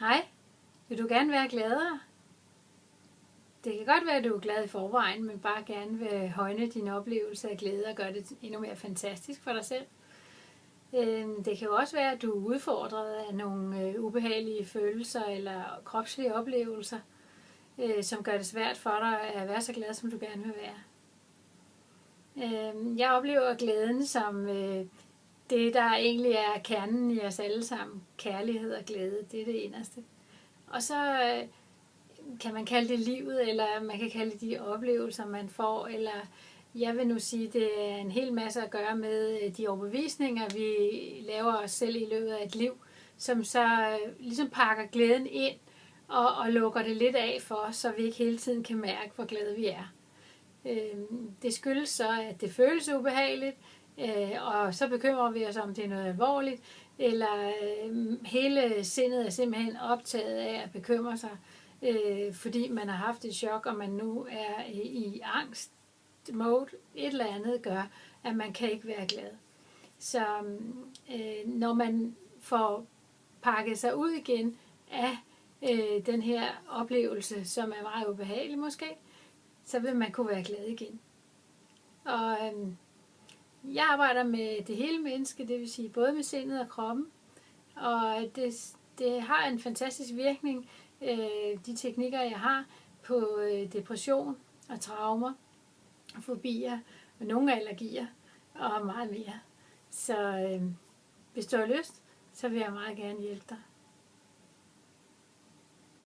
Hej, vil du gerne være gladere? Det kan godt være, at du er glad i forvejen, men bare gerne vil højne din oplevelse af glæde og gøre det endnu mere fantastisk for dig selv. Det kan jo også være, at du er udfordret af nogle ubehagelige følelser eller kropslige oplevelser, som gør det svært for dig at være så glad, som du gerne vil være. Jeg oplever glæden som det, der egentlig er kernen i os alle sammen. Kærlighed og glæde, det er det inderste. Og så kan man kalde det livet, eller man kan kalde det de oplevelser, man får, eller jeg vil nu sige, det er en hel masse at gøre med de overbevisninger, vi laver os selv i løbet af et liv, som så ligesom pakker glæden ind og lukker det lidt af for os, så vi ikke hele tiden kan mærke, hvor glade vi er. Det skyldes så, at det føles ubehageligt, og så bekymrer vi os om, det er noget alvorligt, eller hele sindet er simpelthen optaget af at bekymre sig, fordi man har haft et chok, og man nu er i angst mode. Et eller andet gør, at man kan ikke være glad. Så når man får pakket sig ud igen af den her oplevelse, som er meget ubehagelig måske, så vil man kunne være glad igen. Og jeg arbejder med det hele menneske, det vil sige både med sindet og kroppen, og det har en fantastisk virkning, de teknikker, jeg har på depression og traumer, og fobier, og nogle allergier, og meget mere. Så hvis du har lyst, så vil jeg meget gerne hjælpe dig.